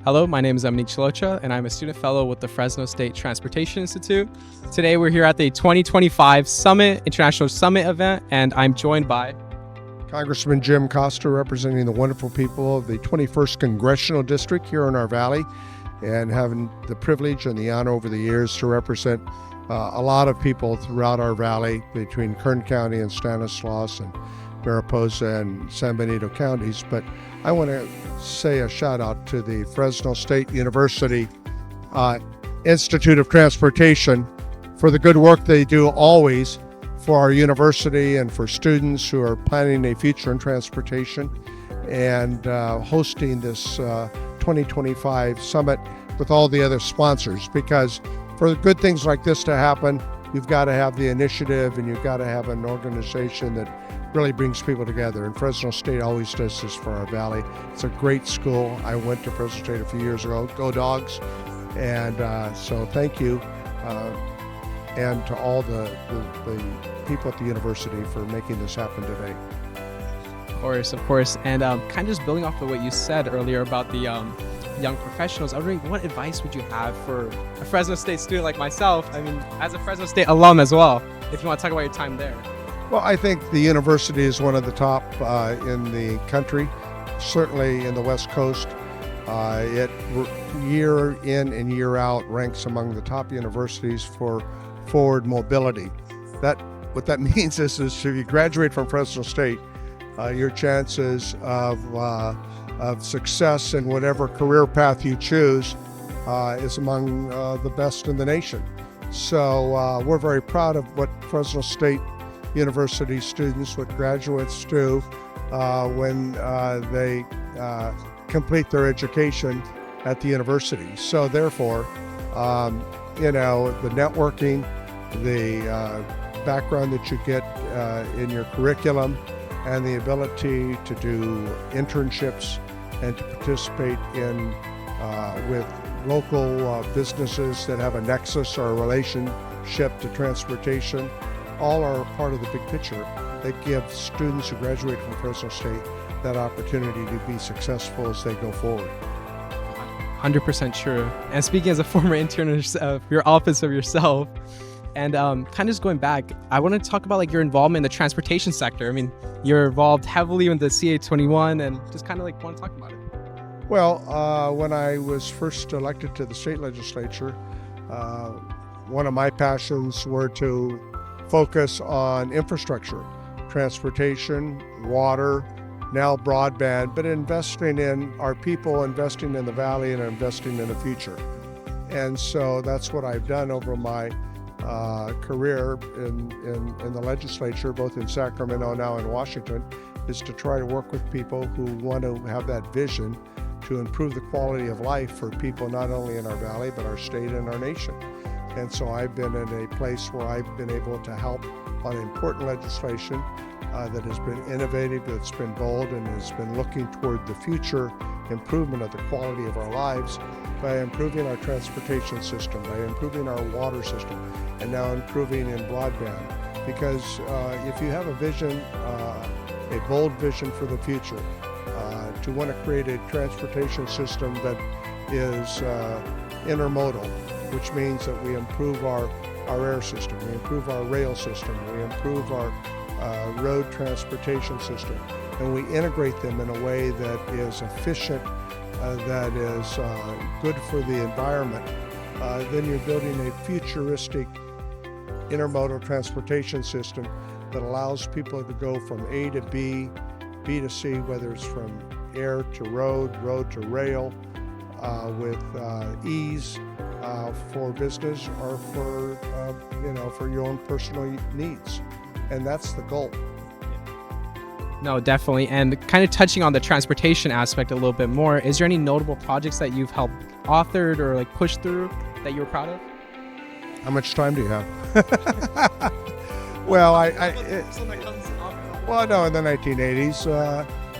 Hello, my name is Emily Chilocha, and I'm a student fellow with the Fresno State Transportation Institute. Today, we're here at the 2025 International Summit event, and I'm joined by Congressman Jim Costa, representing the wonderful people of the 21st Congressional District here in our valley, and having the privilege and the honor over the years to represent a lot of people throughout our valley between Kern County and Stanislaus and Mariposa and San Benito counties. But I want to say a shout out to the Fresno State University Institute of Transportation for the good work they do always for our university and for students who are planning a future in transportation, and hosting this 2025 summit with all the other sponsors. Because for good things like this to happen, you've got to have the initiative and you've got to have an organization that really brings people together. And Fresno State always does this for our valley. It's a great school. I went to Fresno State a few years ago. Go Dogs. And so thank you. And to all the people at the university for making this happen today. Of course. And kind of just building off of what you said earlier about the young professionals, I'm wondering, what advice would you have for a Fresno State student like myself? I mean, as a Fresno State alum as well, if you want to talk about your time there. Well, I think the university is one of the top in the country, certainly in the West Coast. It year in and year out ranks among the top universities for forward mobility. What that means is if you graduate from Fresno State, your chances of success in whatever career path you choose is among the best in the nation. So we're very proud of what Fresno State University students, what graduates do when they complete their education at the university. So therefore, the networking, the background that you get in your curriculum, and the ability to do internships and to participate in with local businesses that have a nexus or a relationship to transportation, all are part of the big picture that gives students who graduate from Fresno State that opportunity to be successful as they go forward. 100% true. And speaking as a former intern of your office of yourself, and kind of just going back, I want to talk about your involvement in the transportation sector. I mean, you're involved heavily in the CA21, and just kind of want to talk about it. Well, when I was first elected to the state legislature, one of my passions were to focus on infrastructure, transportation, water, now broadband, but investing in our people, investing in the valley, and investing in the future. And so that's what I've done over my career in the legislature, both in Sacramento, now in Washington, is to try to work with people who want to have that vision to improve the quality of life for people not only in our valley, but our state and our nation. And so I've been in a place where I've been able to help on important legislation that has been innovative, that's been bold, and has been looking toward the future improvement of the quality of our lives by improving our transportation system, by improving our water system, and now improving in broadband. Because if you have a vision, a bold vision for the future, to want to create a transportation system that is intermodal, which means that we improve our air system, we improve our rail system, we improve our road transportation system, and we integrate them in a way that is efficient, that is good for the environment, then you're building a futuristic intermodal transportation system that allows people to go from A to B, B to C, whether it's from air to road, road to rail, with ease for business or for your own personal needs. And that's the goal. No, definitely. And kind of touching on the transportation aspect a little bit more, is there any notable projects that you've helped authored or pushed through that you're proud of? How much time do you have? Well, in the 1980s,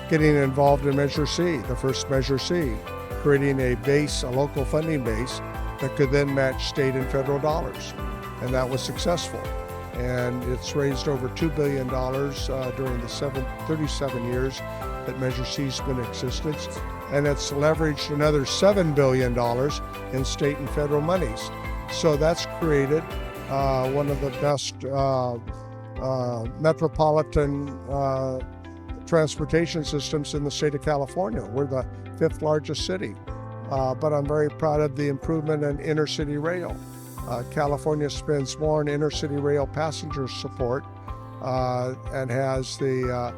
getting involved in Measure C, the first Measure C, creating a local funding base that could then match state and federal dollars. And that was successful. And it's raised over $2 billion during the 37 years that Measure C's been in existence. and it's leveraged another $7 billion in state and federal monies. So that's created one of the best metropolitan transportation systems in the state of California. We're the 5th largest city, but I'm very proud of the improvement in inner-city rail. California spends more on inner-city rail passenger support and has the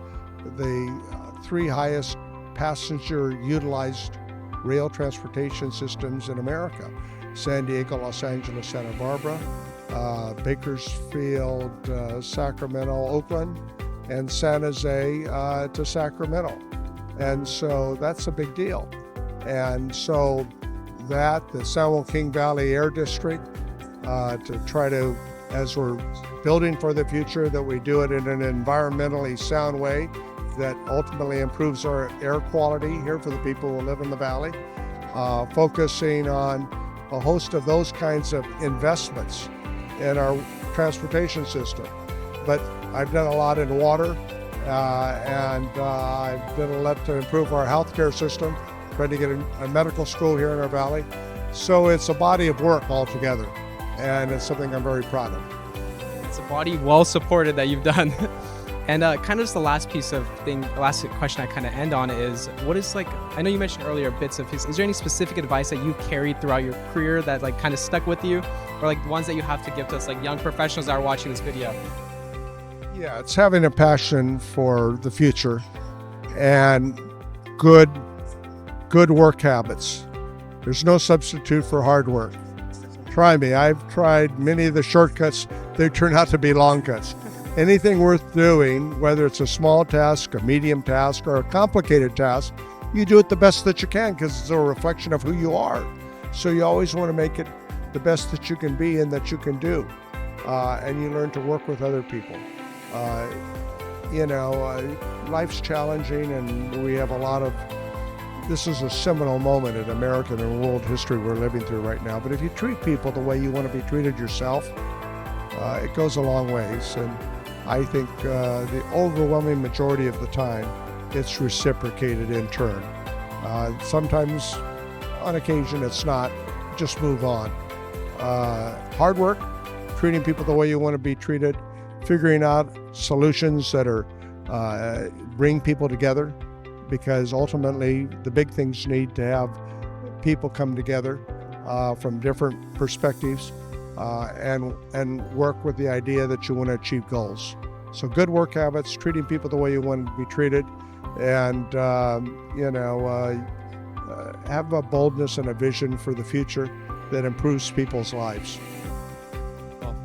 3 highest passenger utilized rail transportation systems in America: San Diego, Los Angeles, Santa Barbara, Bakersfield, Sacramento, Oakland, and San Jose to Sacramento. And so that's a big deal. And so that, the San Joaquin Valley Air District, to try to, as we're building for the future, that we do it in an environmentally sound way that ultimately improves our air quality here for the people who live in the valley, focusing on a host of those kinds of investments in our transportation system. But I've done a lot in water, and I've done a lot to improve our healthcare system, trying to get a medical school here in our valley. So it's a body of work altogether, and it's something I'm very proud of. It's a body well supported that you've done. And kind of just the last last question I kind of end on is, what is, like, I know you mentioned earlier bits of his, is there any specific advice that you've carried throughout your career that like kind of stuck with you, or like ones that you have to give to us, like young professionals that are watching this video? Yeah, it's having a passion for the future and good work habits. There's no substitute for hard work. Try me. I've tried many of the shortcuts. They turn out to be long cuts. Anything worth doing, whether it's a small task, a medium task, or a complicated task, you do it the best that you can because it's a reflection of who you are. So you always want to make it the best that you can be and that you can do. And you learn to work with other people. Life's challenging, and we have a lot of, this is a seminal moment in American and world history we're living through right now. But if you treat people the way you want to be treated yourself, it goes a long ways. And I think the overwhelming majority of the time, it's reciprocated in turn. Sometimes, on occasion, it's not. Just move on. Hard work, treating people the way you want to be treated, figuring out solutions that are bring people together, because ultimately the big things need to have people come together from different perspectives and work with the idea that you want to achieve goals. So good work habits, treating people the way you want to be treated, and have a boldness and a vision for the future that improves people's lives.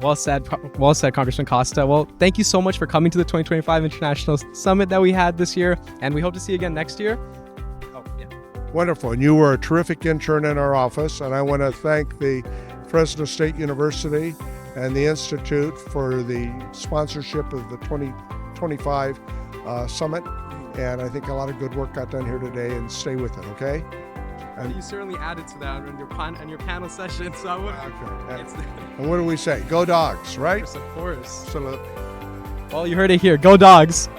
Well said, Congressman Costa. Well, thank you so much for coming to the 2025 International Summit that we had this year, and we hope to see you again next year. Oh, yeah. Wonderful. And you were a terrific intern in our office, and I want to thank the Fresno State University and the Institute for the sponsorship of the 2025 Summit. And I think a lot of good work got done here today, and stay with it, okay? And you certainly added to that in your panel session. So I would. Okay. And what do we say? Go Dogs, right? Of course. Salute. Well, you heard it here. Go Dogs.